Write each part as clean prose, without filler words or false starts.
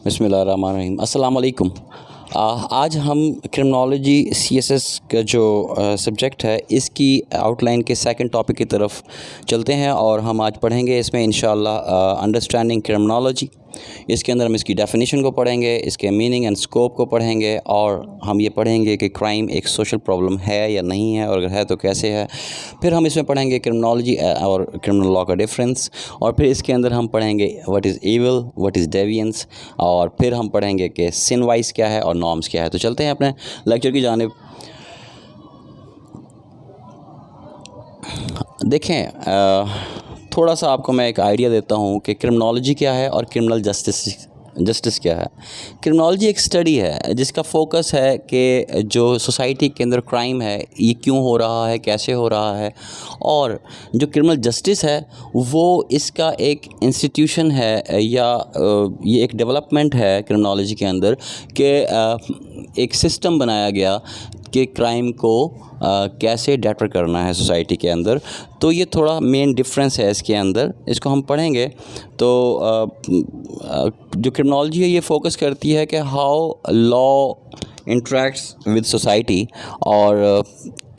बिस्मिल्लाहिर्रहमानिर्रहीम। अस्सलाम वालेकुम। आज हम क्रिमिनोलॉजी सीएसएस का जो सब्जेक्ट है इसकी आउटलाइन के सेकंड टॉपिक की तरफ चलते हैं और हम आज पढ़ेंगे इसमें इंशाअल्लाह अंडरस्टैंडिंग क्रिमिनोलॉजी। इसके अंदर हम इसकी डेफिनेशन को पढ़ेंगे, इसके मीनिंग एंड स्कोप को पढ़ेंगे और हम ये पढ़ेंगे कि क्राइम एक सोशल प्रॉब्लम है या नहीं है, और अगर है तो कैसे है। फिर हम इसमें पढ़ेंगे क्रिमिनोलॉजी और क्रिमिनल लॉ का डिफरेंस, और फिर इसके अंदर हम पढ़ेंगे what is evil, what is deviance, और फिर हम पढ़ेंगे कि सिन वाइज क्या है और नॉर्म्स क्या है। तो चलते हैं अपने लेक्चर की जानिब। देखें, थोड़ा सा आपको मैं एक आइडिया देता हूँ कि क्रिमिनोलॉजी क्या है और क्रिमिनल जस्टिस क्या है। क्रिमिनोलॉजी एक स्टडी है जिसका फोकस है कि जो सोसाइटी के अंदर क्राइम है ये क्यों हो रहा है, कैसे हो रहा है, और जो क्रिमिनल जस्टिस है वो इसका एक इंस्टीट्यूशन है या ये एक डेवलपमेंट है क्रिमिनोलॉजी के अंदर कि एक सिस्टम बनाया गया कि क्राइम को कैसे डेटर करना है सोसाइटी के अंदर। तो ये थोड़ा मेन डिफरेंस है इसके अंदर, इसको हम पढ़ेंगे। तो जो क्रिमिनोलॉजी है ये फोकस करती है कि how law interacts with society, और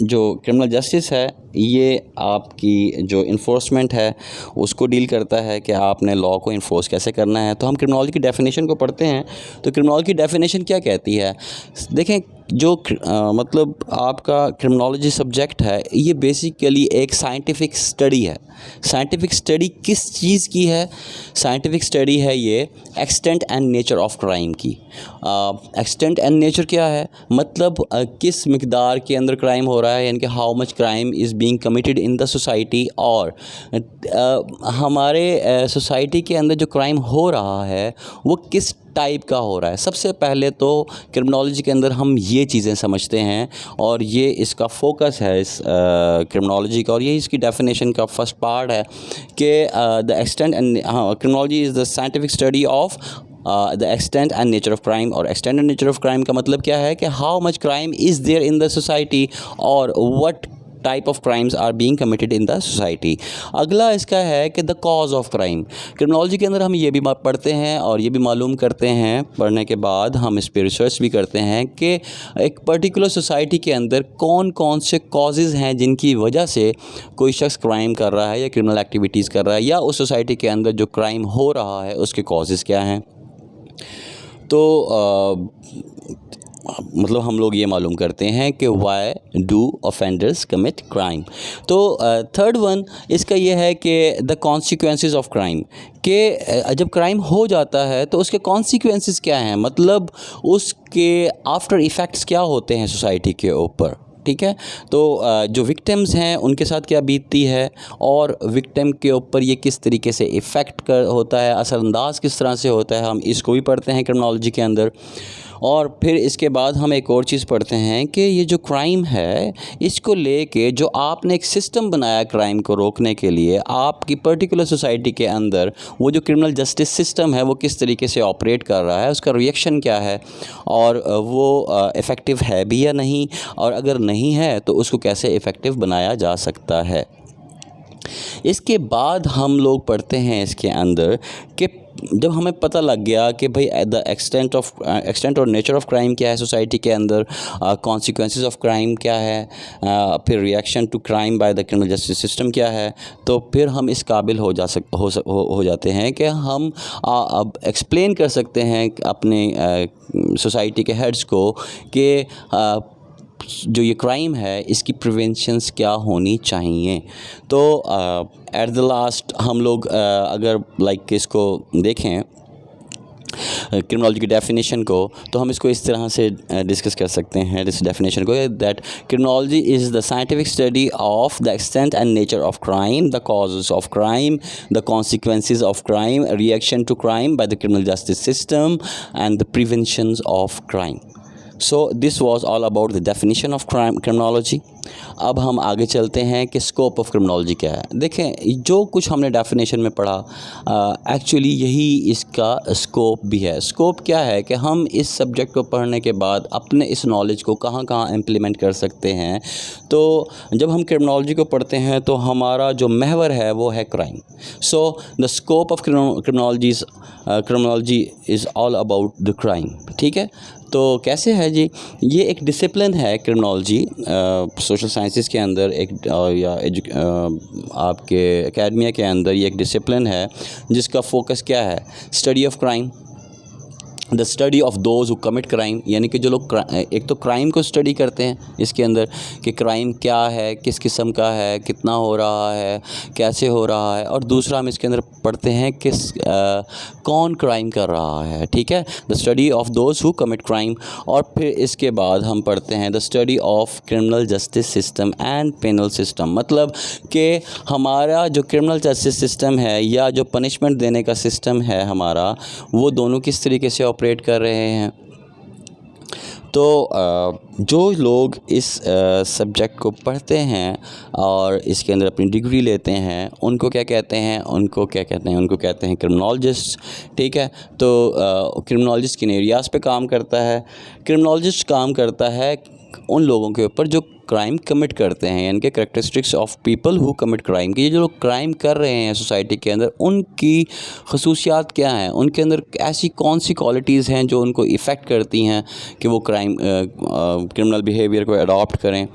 जो क्रिमिनल जस्टिस है ये आपकी जो इन्फोर्समेंट है उसको डील करता है कि आपने लॉ को इन्फोर्स कैसे करना है। तो हम क्रिमिनोलॉजी की डेफिनेशन को पढ़ते हैं। तो क्रिमिनोलॉजी की डेफिनेशन क्या कहती है? देखें, जो मतलब आपका क्रिमिनोलॉजी सब्जेक्ट है ये बेसिकली एक साइंटिफिक स्टडी है। साइंटिफिक स्टडी किस चीज़ की है? साइंटिफिक स्टडी है ये extent and nature of crime की। एक्सटेंट एंड नेचर क्या है? मतलब किस मिकदार के अंदर क्राइम हो रहा है, यानी कि how much crime is being committed in the society, और हमारे सोसाइटी के अंदर जो क्राइम हो रहा है वो किस टाइप का हो रहा है। सबसे पहले तो क्रिमिनोलॉजी के अंदर हम ये चीज़ें समझते हैं और ये इसका फोकस है इस क्रिमिनोलॉजी का, और ये इसकी डेफिनेशन का फर्स्ट पार्ट है कि the extent and criminology is the scientific study of the extent and nature of crime. और extent and nature of crime का मतलब क्या है कि how much crime is there in the society और what type of crimes are being committed in the society. अगला इसका है कि the cause of crime. Criminology के अंदर हम ये भी पढ़ते हैं और ये भी मालूम करते हैं, पढ़ने के बाद हम इस पर रिसर्च भी करते हैं कि एक पर्टिकुलर सोसाइटी के अंदर कौन कौन से कॉजेज़ हैं जिनकी वजह से कोई शख्स क्राइम कर रहा है या क्रिमिनल एक्टिविटीज़ कर रहा है, या उस सोसाइटी के अंदर जो क्राइम हो रहा है उसके कॉजेज़ क्या हैं। तो मतलब हम लोग ये मालूम करते हैं कि why do offenders commit crime. तो थर्ड वन इसका ये है कि द कॉन्सिक्वेंसेस ऑफ क्राइम, कि जब क्राइम हो जाता है तो उसके कॉन्सिक्वेंसेस क्या हैं, मतलब उसके आफ्टर इफ़ेक्ट्स क्या होते हैं सोसाइटी के ऊपर। ठीक है, तो जो विक्टिम्स हैं उनके साथ क्या बीतती है और विक्टिम के ऊपर ये किस तरीके से इफ़ेक्ट होता है, असरअंदाज किस तरह से होता है, हम इसको भी पढ़ते हैं क्रिमिनोलॉजी के अंदर। और फिर इसके बाद हम एक और चीज़ पढ़ते हैं कि ये जो क्राइम है इसको लेके जो आपने एक सिस्टम बनाया क्राइम को रोकने के लिए आपकी पर्टिकुलर सोसाइटी के अंदर, वो जो क्रिमिनल जस्टिस सिस्टम है वो किस तरीके से ऑपरेट कर रहा है, उसका रिएक्शन क्या है, और वो इफ़ेक्टिव है भी या नहीं, और अगर नहीं है तो उसको कैसे इफ़ेक्टिव बनाया जा सकता है। इसके बाद हम लोग पढ़ते हैं इसके अंदर कि जब हमें पता लग गया कि भाई द एक्सटेंट और नेचर ऑफ क्राइम क्या है सोसाइटी के अंदर, कॉन्सिक्वेंसेस ऑफ क्राइम क्या है, फिर reaction to crime by the criminal justice system क्या है, तो फिर हम इस काबिल हो जाते हैं कि हम अब एक्सप्लेन कर सकते हैं अपने सोसाइटी के हेड्स को कि जो ये क्राइम है इसकी प्रिवेंशंस क्या होनी चाहिए। तो एट द लास्ट हम लोग अगर लाइक इसको देखें क्रिमिनोलॉजी की डेफिनेशन को, तो हम इसको इस तरह से डिस्कस कर सकते हैं इस डेफिनेशन को, that criminology is the scientific study of the extent and nature of crime, the causes of crime, the consequences of crime, reaction to crime by the criminal justice system and the prevention of crime. So this was all about the definition of criminology. अब हम आगे चलते हैं कि scope of criminology क्या है। देखें, जो कुछ हमने डेफिनेशन में पढ़ा एक्चुअली यही इसका स्कोप भी है। स्कोप क्या है कि हम इस सब्जेक्ट को पढ़ने के बाद अपने इस नॉलेज को कहाँ कहाँ इम्प्लीमेंट कर सकते हैं। तो जब हम क्रिमिनोलॉजी को पढ़ते हैं तो हमारा जो महवर है वो है crime. So the scope of criminology is all about the crime. ठीक है, तो कैसे है जी, ये एक डिसिप्लिन है क्रिमिनोलॉजी सोशल साइंसेस के अंदर एक आपके एकेडमिया के अंदर ये एक डिसिप्लिन है जिसका फोकस क्या है, study of crime, the study of those who commit crime, यानी कि जो लोग एक तो क्राइम को स्टडी करते हैं इसके अंदर कि क्राइम क्या है, किस किस्म का है, कितना हो रहा है, कैसे हो रहा है, और दूसरा हम इसके अंदर पढ़ते हैं कौन क्राइम कर रहा है। ठीक है, the study of those who commit crime. और फिर इसके बाद हम पढ़ते हैं the study of criminal justice system and penal system, मतलब कि हमारा जो क्रिमिनल जस्टिस सिस्टम है या जो पनिशमेंट देने का सिस्टम है हमारा, वो दोनों किस तरीके से ऑपरेट कर रहे हैं। तो जो लोग इस सब्जेक्ट को पढ़ते हैं और इसके अंदर अपनी डिग्री लेते हैं उनको क्या कहते हैं, उनको कहते हैं क्रिमिनोलॉजिस्ट। ठीक है, तो क्रिमिनोलॉजिस्ट किन एरियाज़ पे काम करता है? क्रिमिनोलॉजिस्ट काम करता है उन लोगों के ऊपर जो क्राइम कमिट करते हैं, यानी कि characteristics of people who commit crime, कि ये जो लोग क्राइम कर रहे हैं सोसाइटी के अंदर उनकी खसूसियात क्या हैं, उनके अंदर ऐसी कौन सी क्वालिटीज़ हैं जो उनको इफ़ेक्ट करती हैं कि वो क्रिमिनल बिहेवियर को अडॉप्ट करें।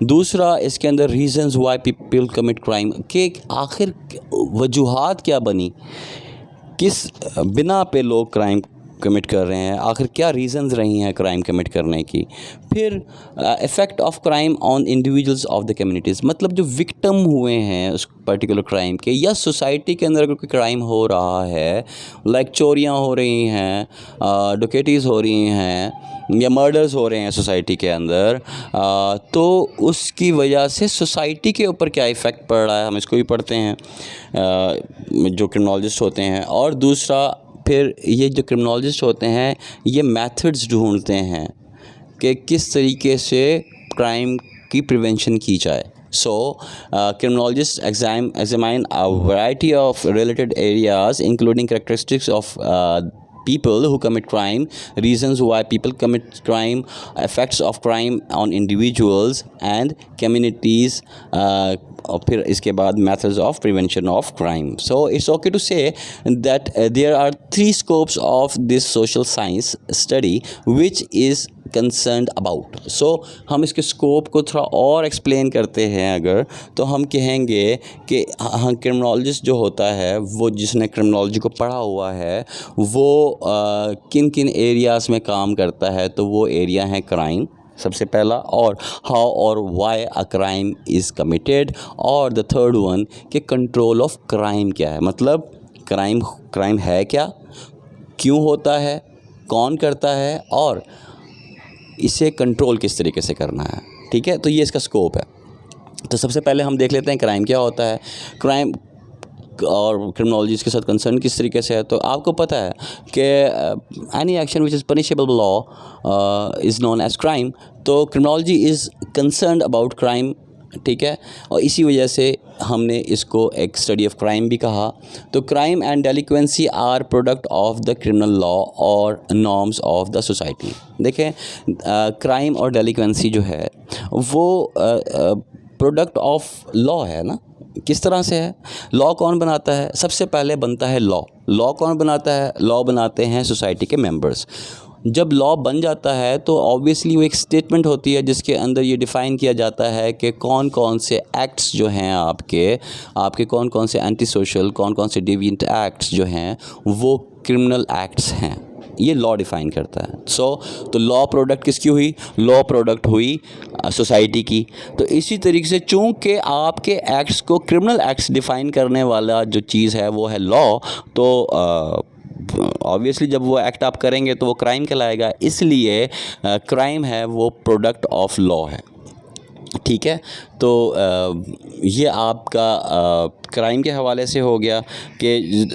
दूसरा, इसके अंदर reasons why people commit crime, कि आखिर वजूहात क्या बनी, किस बिना पे लोग क्राइम कमिट कर रहे हैं, आखिर क्या रीज़न्स रही हैं क्राइम कमिट करने की। फिर effect of crime on individuals of the communities, मतलब जो विक्टिम हुए हैं उस पर्टिकुलर क्राइम के, या सोसाइटी के अंदर अगर कोई क्राइम हो रहा है, लाइक चोरियां हो रही हैं, डकैतीज़ हो रही हैं या मर्डर्स हो रहे हैं सोसाइटी के अंदर, तो उसकी वजह से सोसाइटी के ऊपर क्या इफ़ेक्ट पड़ रहा है, हम इसको भी पढ़ते हैं जो क्रिमिनोलॉजिस्ट होते हैं। और दूसरा, फिर ये जो क्रिमिनोलॉजिस्ट होते हैं ये मेथड्स ढूंढते हैं कि किस तरीके से क्राइम की प्रिवेंशन की जाए। So, criminologists examine a variety of related areas including characteristics of people who commit crime, reasons why people commit crime, effects of crime on individuals and communities, और फिर इसके बाद methods of prevention of crime. So it's okay to say that there are 3 scopes of this social science study which is concerned about. So हम इसके scope को थोड़ा और explain करते हैं अगर, तो हम कहेंगे कि हाँ, क्रिमिनोलॉजिस्ट जो होता है वो जिसने क्रिमिनोलॉजी को पढ़ा हुआ है वो किन किन एरियाज़ में काम करता है, तो वो एरिया है क्राइम सबसे पहला, और हाउ और why a crime is committed, और द थर्ड वन कि कंट्रोल ऑफ क्राइम क्या है, मतलब क्राइम है क्या, क्यों होता है, कौन करता है, और इसे कंट्रोल किस तरीके से करना है। ठीक है, तो ये इसका स्कोप है। तो सबसे पहले हम देख लेते हैं क्राइम क्या होता है, क्राइम और क्रिमिनोलॉजी के साथ कंसर्न किस तरीके से है। तो आपको पता है कि any action which is punishable law is known as crime. तो criminology is concerned about crime. ठीक है, और इसी वजह से हमने इसको एक स्टडी ऑफ क्राइम भी कहा। तो crime and delinquency are product of the criminal law और नॉर्म्स ऑफ द सोसाइटी। देखें, क्राइम और डेलिक्वेंसी जो है वो प्रोडक्ट ऑफ लॉ है ना। किस तरह से है? लॉ कौन बनाता है? सबसे पहले बनता है लॉ कौन बनाता है? लॉ बनाते हैं सोसाइटी के मेंबर्स। जब लॉ बन जाता है तो ऑब्वियसली वो एक स्टेटमेंट होती है जिसके अंदर ये डिफ़ाइन किया जाता है कि कौन कौन से एक्ट्स जो हैं आपके कौन कौन से एंटी सोशल, कौन कौन से डिविएंट एक्ट्स जो हैं वो क्रिमिनल एक्ट्स हैं। ये लॉ डिफ़ाइन करता है। तो लॉ प्रोडक्ट किसकी हुई? लॉ प्रोडक्ट हुई सोसाइटी की। तो इसी तरीके से चूँकि आपके एक्ट्स को क्रिमिनल एक्ट्स डिफ़ाइन करने वाला जो चीज़ है वो है लॉ, तो ऑब्वियसली जब वो एक्ट आप करेंगे तो वो क्राइम कहलाएगा। इसलिए क्राइम है वो प्रोडक्ट ऑफ लॉ है। ठीक है, तो ये आपका क्राइम के हवाले से हो गया कि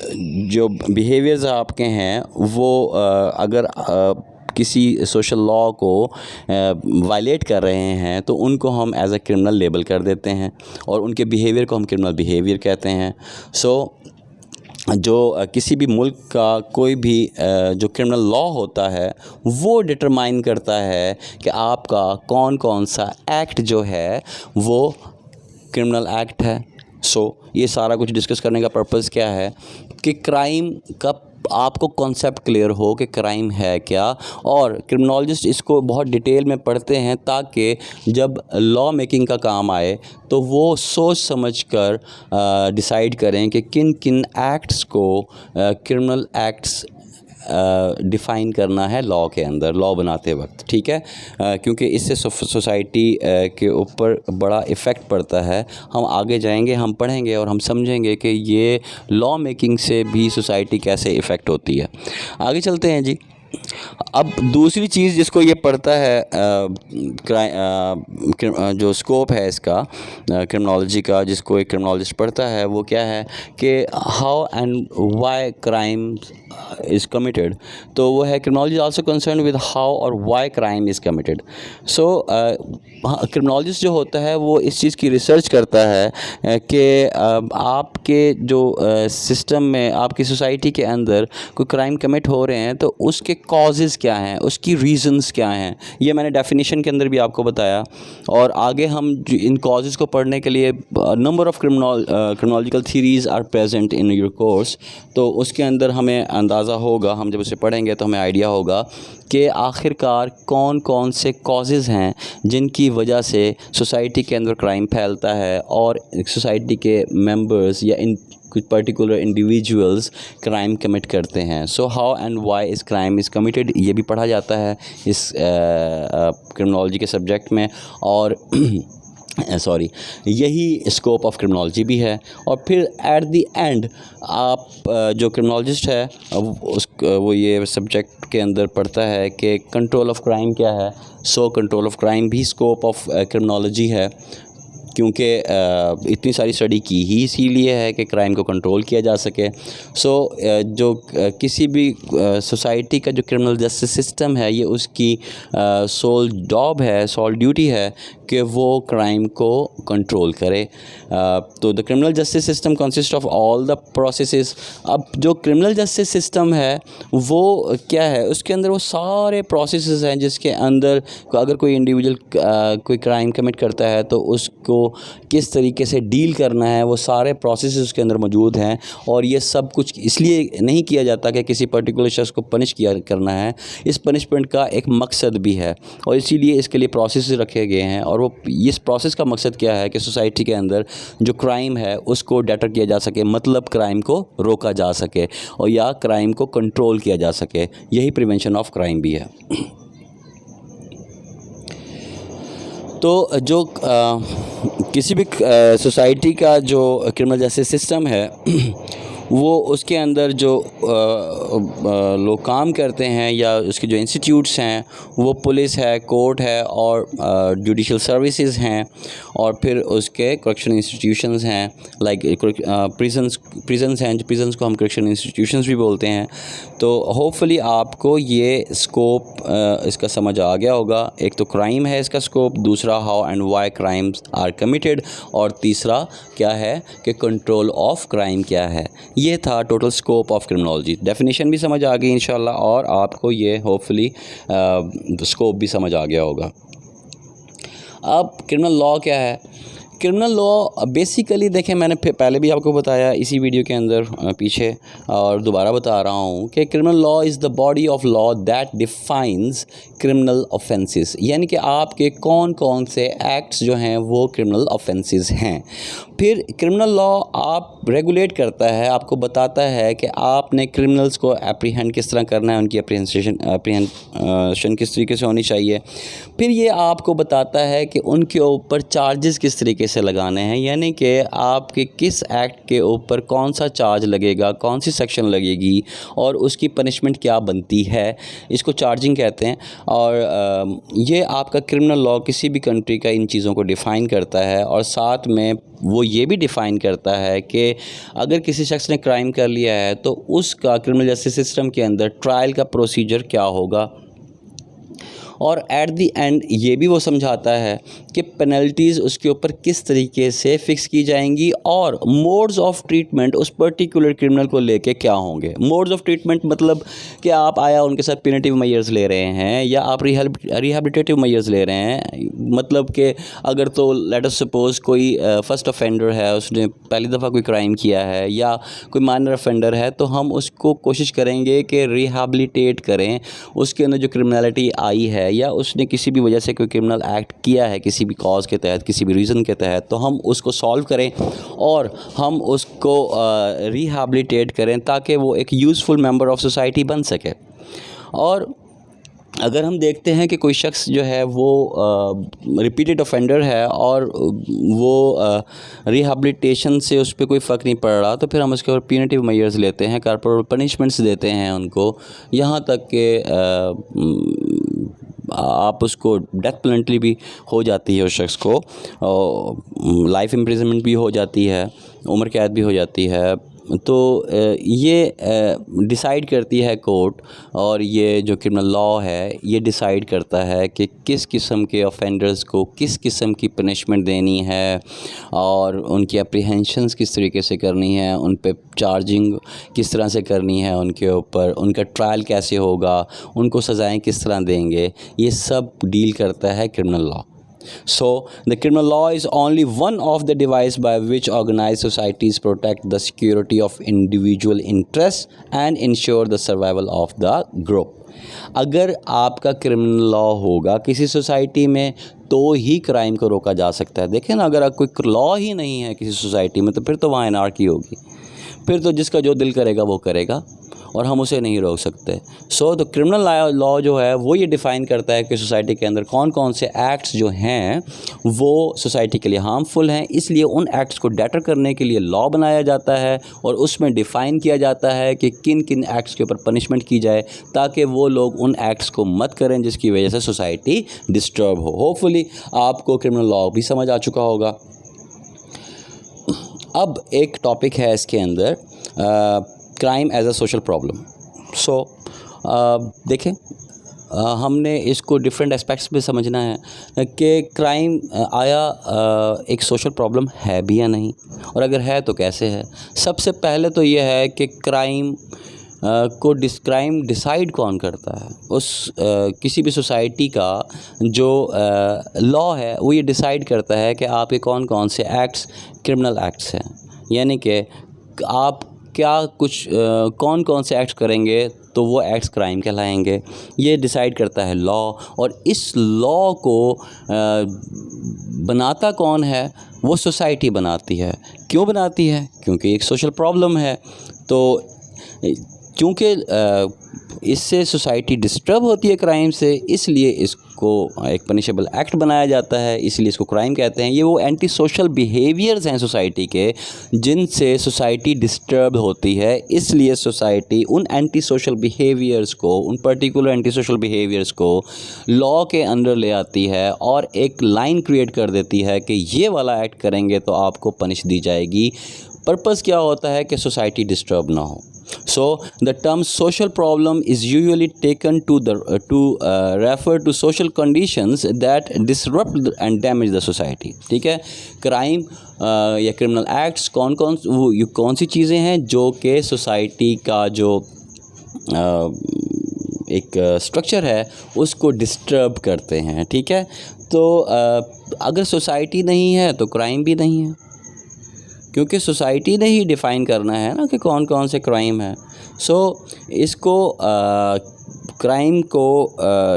जो बिहेवियर्स आपके हैं वो अगर किसी सोशल लॉ को वायलेट कर रहे हैं तो उनको हम एज अ क्रिमिनल लेबल कर देते हैं और उनके बिहेवियर को हम क्रिमिनल बिहेवियर कहते हैं। जो किसी भी मुल्क का कोई भी जो क्रिमिनल लॉ होता है वो डिटरमाइन करता है कि आपका कौन कौन सा एक्ट जो है वो क्रिमिनल एक्ट है। ये सारा कुछ डिस्कस करने का पर्पस क्या है कि क्राइम का आपको कॉन्सेप्ट क्लियर हो कि क्राइम है क्या, और क्रिमिनोलॉजिस्ट इसको बहुत डिटेल में पढ़ते हैं ताकि जब लॉ मेकिंग का काम आए तो वो सोच समझ कर डिसाइड करें कि किन किन एक्ट्स को क्रिमिनल एक्ट्स डिफ़ाइन करना है लॉ के अंदर, लॉ बनाते वक्त। ठीक है, क्योंकि इससे सोसाइटी के ऊपर बड़ा इफ़ेक्ट पड़ता है। हम आगे जाएंगे, हम पढ़ेंगे और हम समझेंगे कि ये लॉ मेकिंग से भी सोसाइटी कैसे इफ़ेक्ट होती है। आगे चलते हैं जी। अब दूसरी चीज़ जिसको ये पढ़ता है जो स्कोप है इसका क्रिमिनोलॉजी का, जिसको एक क्रिमिनोलॉजिस्ट पढ़ता है, वो क्या है कि how and why crime is committed. तो वो है criminology also concern with how और why crime is committed. Criminologist जो होता है वो इस चीज़ की रिसर्च करता है कि आपके जो सिस्टम में, आपकी सोसाइटी के अंदर कोई क्राइम कमिट हो रहे हैं तो उसके कॉजेज़ क्या हैं, उसकी रीज़न्स क्या हैं। ये मैंने डेफिनेशन के अंदर भी आपको बताया। और आगे हम इन कॉजेज़ को पढ़ने के लिए number of criminological theories are present in your course, तो उसके अंदर हमें अंदाज़ा होगा, हम जब उसे पढ़ेंगे तो हमें आइडिया होगा कि आखिरकार कौन कौन से कॉजेज़ हैं जिनकी वजह से सोसाइटी के अंदर क्राइम फैलता है और सोसाइटी के मेंबर्स या कुछ पर्टिकुलर इंडिविजुअल्स क्राइम कमिट करते हैं। हाउ एंड व्हाई इस क्राइम इज़ कमिटेड, ये भी पढ़ा जाता है इस क्रिमिनोलॉजी के सब्जेक्ट में। और यही स्कोप ऑफ क्रिमिनोलॉजी भी है। और फिर एट द एंड आप जो क्रिमिनोलॉजिस्ट है वो ये सब्जेक्ट के अंदर पढ़ता है कि कंट्रोल ऑफ क्राइम क्या है। कंट्रोल ऑफ क्राइम भी स्कोप ऑफ क्रिमिनोलॉजी है, क्योंकि इतनी सारी स्टडी की ही इसीलिए है कि क्राइम को कंट्रोल किया जा सके। जो किसी भी सोसाइटी का जो क्रिमिनल जस्टिस सिस्टम है, ये उसकी सोल जॉब है, सोल ड्यूटी है कि वो क्राइम को कंट्रोल करे। तो the criminal justice system consist of all the processes. अब जो क्रिमिनल जस्टिस सिस्टम है वो क्या है, उसके अंदर वो सारे प्रोसेसेस हैं जिसके अंदर अगर कोई इंडिविजुअल कोई क्राइम कमिट करता है तो उसको किस तरीके से डील करना है, वो सारे प्रोसेस उसके अंदर मौजूद हैं। और ये सब कुछ इसलिए नहीं किया जाता कि किसी पर्टिकुलर शख्स को पनिश करना है, इस पनिशमेंट का एक मकसद भी है और इसीलिए इसके लिए प्रोसेस रखे गए हैं। और वो इस प्रोसेस का मकसद क्या है कि सोसाइटी के अंदर जो क्राइम है उसको डेटर किया जा सके, मतलब क्राइम को रोका जा सके और या क्राइम को कंट्रोल किया जा सके। यही प्रिवेंशन ऑफ क्राइम भी है। तो जो किसी भी सोसाइटी का जो क्रिमिनल जस्टिस सिस्टम है वो उसके अंदर जो लोग काम करते हैं या उसके जो इंस्टीट्यूट्स हैं वो पुलिस है, कोर्ट है और जुडिशल सर्विसेज हैं, और फिर उसके करेक्शन इंस्टीट्यूशंस हैं लाइक प्रिजन्स हैं। प्रिजन्स को हम करेक्शन इंस्टीट्यूशंस भी बोलते हैं। तो होपफुली आपको ये स्कोप इसका समझ आ गया होगा। एक तो क्राइम है इसका स्कोप, दूसरा how and why crimes are committed, और तीसरा क्या है कि कंट्रोल ऑफ क्राइम क्या है। ये था total scope of criminology. Definition भी समझ आ गई इंशाल्लाह, और आपको ये होपफुली स्कोप भी समझ आ गया होगा। अब क्रिमिनल लॉ क्या है? क्रिमिनल लॉ बेसिकली देखें, मैंने पहले भी आपको बताया इसी वीडियो के अंदर पीछे, और दोबारा बता रहा हूँ कि criminal law is the body of law that defines criminal offences, यानी कि आपके कौन कौन से एक्ट्स जो हैं वो क्रिमिनल ऑफेंसेस हैं। फिर क्रिमिनल लॉ आप रेगुलेट करता है, आपको बताता है कि आपने क्रिमिनल्स को एप्रीहेंड किस तरह करना है, उनकी एप्रीहेंशन किस तरीके से होनी चाहिए। फिर ये आपको बताता है कि उनके ऊपर चार्जेस किस तरीके से लगाने हैं, यानी कि आपके किस एक्ट के ऊपर कौन सा चार्ज लगेगा, कौन सी सेक्शन लगेगी और उसकी पनिशमेंट क्या बनती है, इसको चार्जिंग कहते हैं। और ये आपका क्रिमिनल लॉ किसी भी कंट्री का इन चीज़ों को डिफ़ाइन करता है, और साथ में वो ये भी डिफ़ाइन करता है कि अगर किसी शख्स ने क्राइम कर लिया है तो उसका क्रिमिनल जस्टिस सिस्टम के अंदर ट्रायल का प्रोसीजर क्या होगा, और एट द एंड ये भी वो समझाता है कि पेनल्टीज़ उसके ऊपर किस तरीके से फ़िक्स की जाएंगी और मोड्स ऑफ ट्रीटमेंट उस पर्टिकुलर क्रिमिनल को लेके क्या होंगे। मोड्स ऑफ ट्रीटमेंट मतलब कि आप आया उनके साथ पिनेटिव मेजर्स ले रहे हैं या आप रिहैबिलिटेटिव मेजर्स ले रहे हैं। मतलब कि अगर तो लेट अस सपोज़ कोई फर्स्ट ऑफेंडर है, उसने पहली दफ़ा कोई क्राइम किया है या कोई माइनर ऑफेंडर है, तो हम उसको कोशिश करेंगे कि रिहैबिलिटेट करें। उसके अंदर जो क्रिमिनलिटी आई है या उसने किसी भी वजह से कोई क्रिमिनल एक्ट किया है किसी भी कॉज के तहत, किसी भी रीज़न के तहत, तो हम उसको सॉल्व करें और हम उसको रिहैबिलिटेट करें ताकि वो एक यूज़फुल मेंबर ऑफ सोसाइटी बन सके। और अगर हम देखते हैं कि कोई शख्स जो है वो रिपीटेड ऑफेंडर है और वो रिहैबिलिटेशन से उस पर कोई फ़र्क नहीं पड़ रहा, तो फिर हम उसके ऊपर पिनेटिव मेजर्स लेते हैं, कॉर्पोरल पनिशमेंट्स देते हैं उनको, यहाँ तक कि आप उसको डेथ पेनल्टी भी हो जाती है उस शख्स को, लाइफ इम्प्रिजनमेंट भी हो जाती है, उम्र कैद भी हो जाती है। तो ये डिसाइड करती है कोर्ट, और ये जो क्रिमिनल लॉ है ये डिसाइड करता है कि किस किस्म के ऑफेंडर्स को किस किस्म की पनिशमेंट देनी है और उनकी अप्रीहेंशंस किस तरीके से करनी है, उन पे चार्जिंग किस तरह से करनी है, उनके ऊपर उनका ट्रायल कैसे होगा, उनको सज़ाएं किस तरह देंगे, ये सब डील करता है criminal law. So, the criminal law is only one of the devices by which organized societies protect the security of individual interests and ensure the survival of the group. अगर आपका क्रिमिनल लॉ होगा किसी society में तो ही crime को रोका जा सकता है। देखें ना, अगर कोई लॉ ही नहीं है किसी सोसाइटी में तो फिर तो वहाँ एनार्की होगी, फिर तो जिसका जो दिल करेगा वो करेगा और हम उसे नहीं रोक सकते। सो द क्रिमिनल लॉ जो है वो ये डिफ़ाइन करता है कि सोसाइटी के अंदर कौन कौन से एक्ट्स जो हैं वो सोसाइटी के लिए हार्मफुल हैं, इसलिए उन एक्ट्स को डेटर करने के लिए लॉ बनाया जाता है और उसमें डिफ़ाइन किया जाता है कि किन किन एक्ट्स के ऊपर पनिशमेंट की जाए ताकि वो लोग उन एक्ट्स को मत करें जिसकी वजह से सोसाइटी डिस्टर्ब हो। होपफुली आपको क्रिमिनल लॉ भी समझ आ चुका होगा। अब एक टॉपिक है इसके अंदर, crime as a social problem. So देखें, हमने इसको डिफरेंट एस्पेक्ट्स में समझना है कि क्राइम आया एक सोशल प्रॉब्लम है भी या नहीं, और अगर है तो कैसे है। सबसे पहले तो ये है कि क्राइम डिसाइड कौन करता है। उस किसी भी सोसाइटी का जो लॉ है वो ये डिसाइड करता है कि आपके कौन कौन से एक्ट्स क्रिमिनल एक्ट्स हैं, यानी कि आप क्या कौन कौन से एक्ट्स करेंगे तो वो एक्ट्स क्राइम कहलाएंगे। ये डिसाइड करता है लॉ, और इस लॉ को बनाता कौन है? वो सोसाइटी बनाती है। क्यों बनाती है? क्योंकि एक सोशल प्रॉब्लम है। तो क्योंकि इससे सोसाइटी डिस्टर्ब होती है क्राइम से, इसलिए इसको एक पनिशेबल एक्ट बनाया जाता है, इसलिए इसको क्राइम कहते हैं। ये वो एंटी सोशल बिहेवियर्स हैं सोसाइटी के जिनसे सोसाइटी डिस्टर्ब होती है, इसलिए सोसाइटी उन एंटी सोशल बिहेवियर्स को, उन पर्टिकुलर एंटी सोशल बिहेवियर्स को लॉ के अंदर ले आती है और एक लाइन क्रिएट कर देती है कि ये वाला एक्ट करेंगे तो आपको पनिश दी जाएगी। पर्पज़ क्या होता है कि सोसाइटी डिस्टर्ब ना हो। So the term social problem is usually taken to refer to social conditions that disrupt and damage the society। ठीक है, क्राइम या क्रिमिनल एक्ट्स कौन सी चीज़ें हैं जो कि सोसाइटी का जो एक स्ट्रक्चर है उसको डिस्टर्ब करते हैं। ठीक है, तो अगर सोसाइटी नहीं है तो क्राइम भी नहीं है, क्योंकि सोसाइटी ने ही डिफ़ाइन करना है ना कि कौन कौन से क्राइम है। सो इसको क्राइम को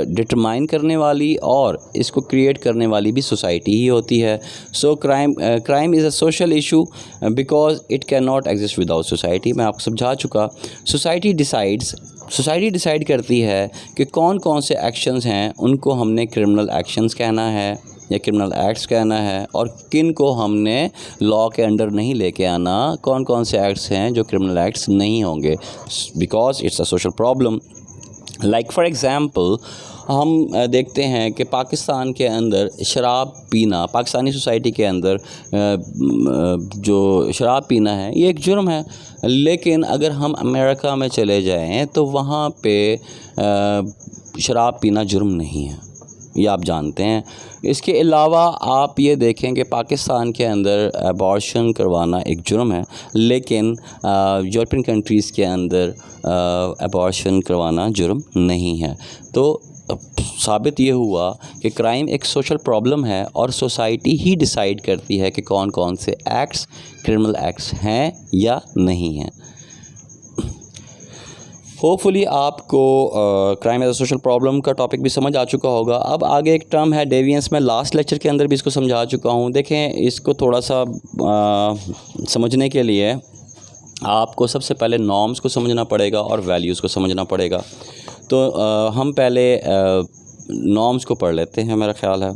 डिटरमाइन करने वाली और इसको क्रिएट करने वाली भी सोसाइटी ही होती है। So crime is a social issue because it can not exist without society. मैं आपको समझा चुका। सोसाइटी डिसाइड करती है कि कौन कौन से एक्शंस हैं उनको हमने क्रिमिनल एक्शंस कहना है या क्रिमिनल एक्ट्स कहना है, और किन को हमने लॉ के अंडर नहीं लेके आना, कौन कौन से एक्ट्स हैं जो क्रिमिनल एक्ट्स नहीं होंगे, because it's a social problem. Like for example, हम देखते हैं कि पाकिस्तान के अंदर शराब पीना, पाकिस्तानी सोसाइटी के अंदर जो शराब पीना है ये एक जुर्म है। लेकिन अगर हम अमेरिका में चले जाएं तो वहाँ पे शराब पीना जुर्म नहीं है। ये आप जानते हैं। इसके अलावा आप ये देखें कि पाकिस्तान के अंदर अबॉर्शन करवाना एक जुर्म है, लेकिन यूरोपियन कंट्रीज़ के अंदर अबॉर्शन करवाना जुर्म नहीं है। तो साबित ये हुआ कि क्राइम एक सोशल प्रॉब्लम है और सोसाइटी ही डिसाइड करती है कि कौन कौन से एक्ट्स क्रिमिनल एक्ट्स हैं या नहीं हैं। होपफुली आपको crime as a social problem का टॉपिक भी समझ आ चुका होगा। अब आगे एक टर्म है डेविएंस। मैं लास्ट लेक्चर के अंदर भी इसको समझा चुका हूँ। देखें, इसको थोड़ा सा समझने के लिए आपको सबसे पहले नॉर्म्स को समझना पड़ेगा और वैल्यूज़ को समझना पड़ेगा। तो हम पहले नॉर्म्स को पढ़ लेते हैं, मेरा ख़्याल है।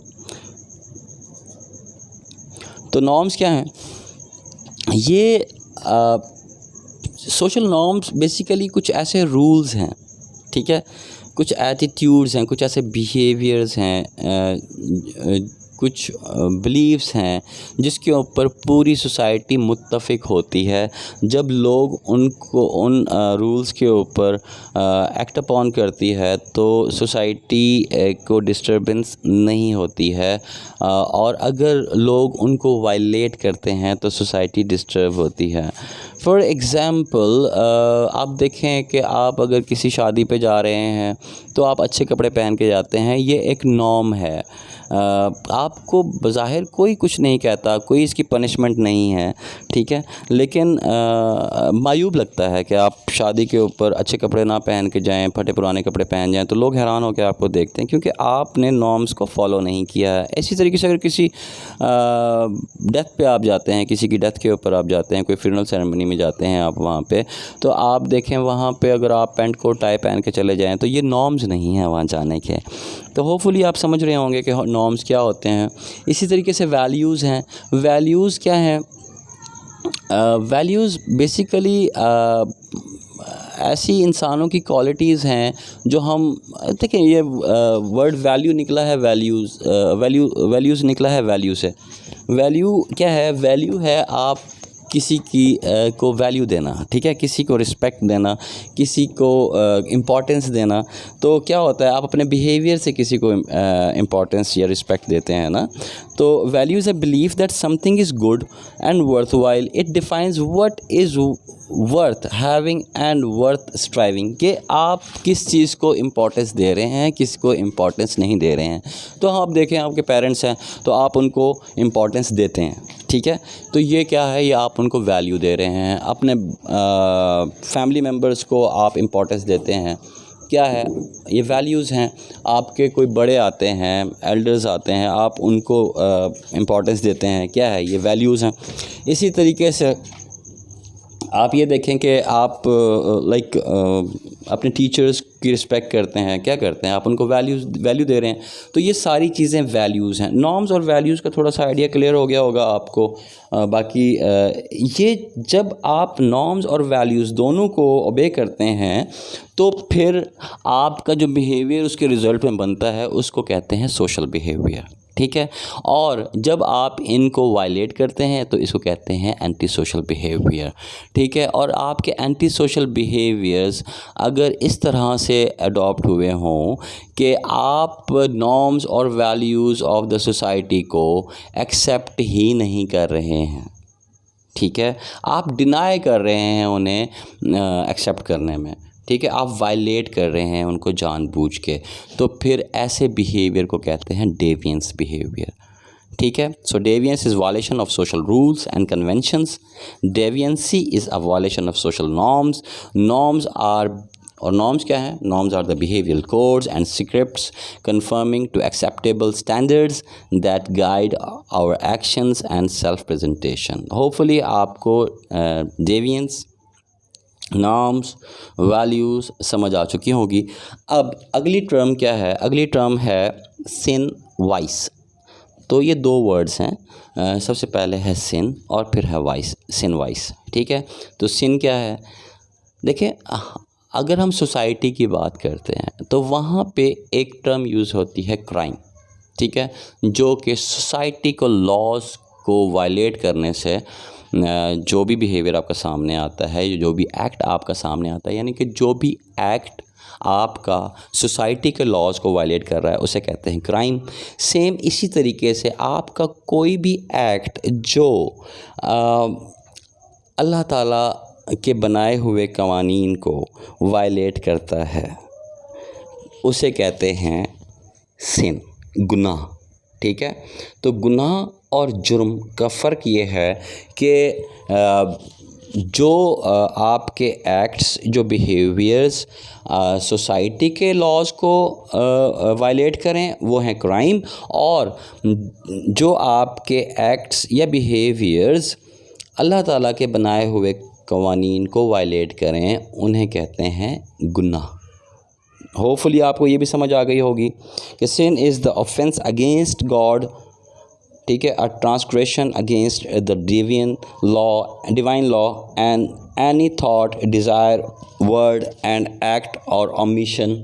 तो नॉर्म्स क्या हैं? ये सोशल नॉर्म्स बेसिकली कुछ ऐसे रूल्स हैं, ठीक है, कुछ एटीट्यूड्स हैं, कुछ ऐसे बिहेवियर्स हैं, कुछ बिलीव्स हैं जिसके ऊपर पूरी सोसाइटी मुत्तफ़िक होती है। जब लोग उनको उन रूल्स के ऊपर एक्ट अपॉन करती है तो सोसाइटी को डिस्टर्बेंस नहीं होती है, और अगर लोग उनको वायलेट करते हैं तो सोसाइटी डिस्टर्ब होती है। फॉर एग्ज़ाम्पल आप देखें कि आप अगर किसी शादी पे जा रहे हैं तो आप अच्छे कपड़े पहन के जाते हैं, ये एक नॉर्म है। आपको बज़ाहिर कोई कुछ नहीं कहता, कोई इसकी पनिशमेंट नहीं है, ठीक है, लेकिन मायूब लगता है कि आप शादी के ऊपर अच्छे कपड़े ना पहन के जाएं, फटे पुराने कपड़े पहन जाएं तो लोग हैरान होकर आपको देखते हैं, क्योंकि आपने नॉर्म्स को फॉलो नहीं किया है। इसी तरीके से अगर किसी डेथ पे आप जाते हैं, किसी की डेथ के ऊपर आप जाते हैं, कोई फ्यूनरल सेरेमनी में जाते हैं आप वहाँ पे, तो आप देखें वहाँ पे अगर आप पेंट कोट टाई पहन के चले जाएँ तो ये नॉर्म्स नहीं हैं वहाँ जाने के। तो होपफुली आप समझ रहे होंगे कि नॉर्म्स क्या होते हैं। इसी तरीके से वैल्यूज़ हैं। वैल्यूज़ क्या हैं? वैल्यूज़ बेसिकली ऐसी इंसानों की क्वालिटीज़ हैं जो हम देखिए, ये वर्ड वैल्यू निकला है वैल्यूज़ निकला है वैल्यू से। वैल्यू क्या है? वैल्यू है आप किसी की को वैल्यू देना, ठीक है, किसी को रिस्पेक्ट देना, किसी को इम्पोर्टेंस देना। तो क्या होता है, आप अपने बिहेवियर से किसी को इम्पोर्टेंस या रिस्पेक्ट देते हैं ना। तो value is a belief that something is good and worth while. It defines what is worth having and worth striving, कि आप किस चीज़ को इम्पोर्टेंस दे रहे हैं, किस को इम्पोर्टेंस नहीं दे रहे हैं। तो आप देखें, आपके पेरेंट्स हैं तो आप उनको इम्पोर्टेंस देते हैं, ठीक है, तो ये क्या है? ये आप उनको वैल्यू दे रहे हैं। अपने फैमिली मेम्बर्स को आप इम्पोर्टेंस देते हैं, क्या है? ये वैल्यूज़ हैं। आपके कोई बड़े आते हैं, एल्डर्स आते हैं, आप उनको इम्पोर्टेंस देते हैं, क्या है? ये वैल्यूज़ हैं। इसी तरीके से आप ये देखें कि आप अपने टीचर्स की रिस्पेक्ट करते हैं, क्या करते हैं? आप उनको वैल्यू दे रहे हैं। तो ये सारी चीज़ें वैल्यूज़ हैं। नॉर्म्स और वैल्यूज़ का थोड़ा सा आइडिया क्लियर हो गया होगा आपको। बाकी ये जब आप नॉर्म्स और वैल्यूज़ दोनों को ओबे करते हैं तो फिर आपका जो बिहेवियर उसके रिज़ल्ट में बनता है उसको कहते हैं सोशल बिहेवियर, ठीक है। और जब आप इनको वायलेट करते हैं तो इसको कहते हैं एंटी सोशल बिहेवियर, ठीक है। और आपके एंटी सोशल बिहेवियर्स अगर इस तरह से अडॉप्ट हुए हों कि आप नॉर्म्स और वैल्यूज़ ऑफ द सोसाइटी को एक्सेप्ट ही नहीं कर रहे हैं, ठीक है, आप डिनाई कर रहे हैं उन्हें एक्सेप्ट करने में, ठीक है, आप वायलेट कर रहे हैं उनको जानबूझ के, तो फिर ऐसे बिहेवियर को कहते हैं डेविएंस बिहेवियर, ठीक है। So deviance is violation of social rules and conventions. Deviancy is a violation of social norms. Norms क्या हैं? Norms are the behavioural codes and scripts conforming to acceptable standards that guide our actions and self presentation. Hopefully आपको deviance, norms, values समझ आ चुकी होगी। अब अगली term क्या है? अगली टर्म है सिन वाइस। तो ये दो वर्ड्स हैं, सबसे पहले है सिन और फिर है वाइस, सिन वाइस, ठीक है। तो सिन क्या है? देखिए, अगर हम सोसाइटी की बात करते हैं तो वहाँ पे एक टर्म यूज़ होती है क्राइम, ठीक है, जो कि सोसाइटी को लॉज को वायलेट करने से जो भी बिहेवियर आपका सामने आता है, जो भी एक्ट आपका सामने आता है, यानी कि जो भी एक्ट आपका सोसाइटी के लॉज को वायलेट कर रहा है, उसे कहते हैं क्राइम। सेम इसी तरीके से आपका कोई भी एक्ट जो अल्लाह ताला के बनाए हुए कवानीन को वायलेट करता है, उसे कहते हैं सिन, गुनाह। ठीक है, तो गुनाह और जुर्म का फ़र्क ये है कि जो आपके एक्ट्स, जो बिहेवियर्स सोसाइटी के लॉज को वायलेट करें वो हैं क्राइम, और जो आपके एक्ट्स या बिहेवियर्स अल्लाह ताला के बनाए हुए कवानीन को वायलेट करें उन्हें कहते हैं गुनाह। होपफुली आपको ये भी समझ आ गई होगी कि sin is the offence against God, ठीक है, a transgression against the divine law and any thought, desire, word and act और ओमिशन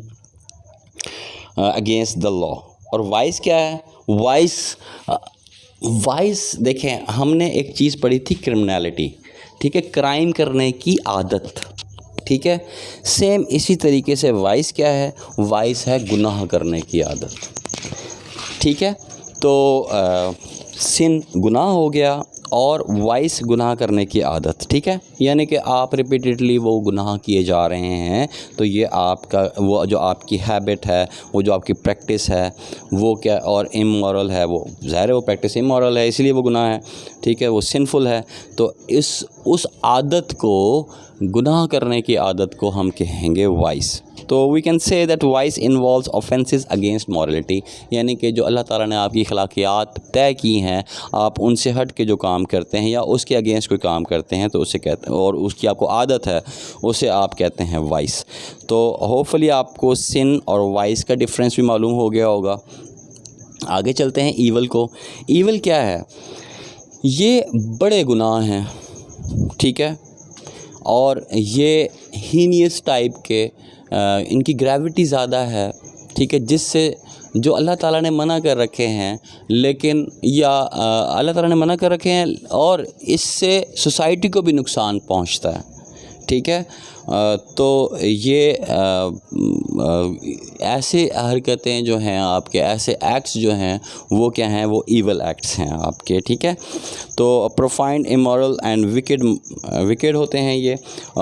अगेंस्ट द लॉ। और वाइस क्या है? वाइस देखें, हमने एक चीज़ पढ़ी थी क्रिमिनलिटी, ठीक है, क्राइम करने की आदत, ठीक है। सेम इसी तरीके से वाइस क्या है? वाइस है गुनाह करने की आदत, ठीक है। तो सिन गुनाह हो गया और वाइस गुनाह करने की आदत, ठीक है, यानी कि आप रिपीटेडली वो गुनाह किए जा रहे हैं, तो ये आपका वो जो आपकी हैबिट है, वो जो आपकी प्रैक्टिस है वो क्या, और इमोरल है, वो ज़ाहिर है वो प्रैक्टिस इमोरल है, इसलिए वो गुनाह है, ठीक है, वो सिनफुल है। तो उस आदत को, गुनाह करने की आदत को हम कहेंगे वाइस। तो we can say that vice involves offences against morality, यानी कि जो अल्लाह ताला ने आपकी अखलाकियात तय की हैं, आप उनसे हट के जो काम करते हैं या उसके अगेंस्ट कोई काम करते हैं तो उसे कहते हैं, और उसकी आपको आदत है, उसे आप कहते हैं वाइस। तो होपफुली आपको सिन और वाइस का डिफरेंस भी मालूम हो गया होगा। आगे चलते हैं ईवल को। ईवल क्या है? ये बड़े गुनाह हैं, ठीक है, और ये हीनियस टाइप के, इनकी ग्रेविटी ज़्यादा है, ठीक है, जिससे जो अल्लाह ताला ने मना कर रखे हैं, लेकिन या अल्लाह ताला ने मना कर रखे हैं और इससे सोसाइटी को भी नुकसान पहुंचता है, ठीक है। तो ये ऐसे हरकतें जो हैं आपके, ऐसे एक्ट्स जो हैं वो क्या हैं? वो ईवल एक्ट्स हैं आपके, ठीक है। तो प्रोफाइन, इमोरल एंड विकेड होते हैं, ये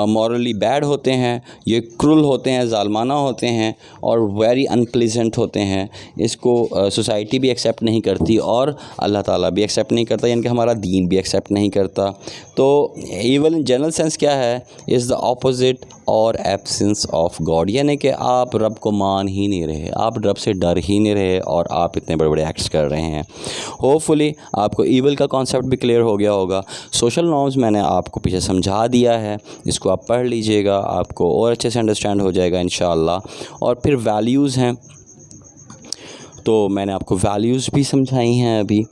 मॉरली बैड होते हैं, ये क्रूल होते हैं, जालमाना होते हैं और वेरी अनप्लीजेंट होते हैं। इसको सोसाइटी भी एक्सेप्ट नहीं करती और अल्लाह ताला भी एक्सेप्ट नहीं करता, यानी कि हमारा दीन भी एक्सेप्ट नहीं करता। तो ईवल इन जनरल सेंस क्या है? इज़ द ऑपोजिट और एब्सेंस ऑफ गॉड, यानी कि आप रब को मान ही नहीं रहे, आप रब से डर ही नहीं रहे और आप इतने बड़े बड़े एक्ट्स कर रहे हैं। होपफुली आपको ईवल का कॉन्सेप्ट भी क्लियर हो गया होगा। सोशल नॉर्म्स मैंने आपको पीछे समझा दिया है, इसको आप पढ़ लीजिएगा, आपको और अच्छे से अंडरस्टैंड हो जाएगा इंशाअल्लाह। और फिर वैल्यूज़ हैं, तो मैंने आपको वैल्यूज़ भी समझाई हैं अभी।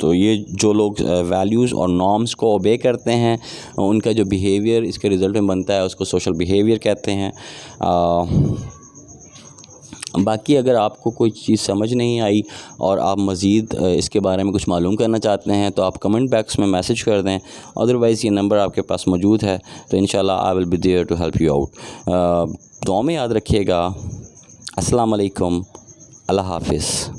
तो ये जो लोग वैल्यूज़ और नॉर्म्स को ओबे करते हैं, उनका जो बिहेवियर इसके रिज़ल्ट में बनता है उसको सोशल बिहेवियर कहते हैं। बाकी अगर आपको कोई चीज़ समझ नहीं आई और आप मज़ीद इसके बारे में कुछ मालूम करना चाहते हैं तो आप कमेंट बॉक्स में मैसेज कर दें, अदरवाइज़ ये नंबर आपके पास मौजूद है, तो इंशाल्लाह I will be there to help you out. दुआ में याद रखिएगा। अस्सलाम वालेकुम, अल्लाह हाफ़िज़।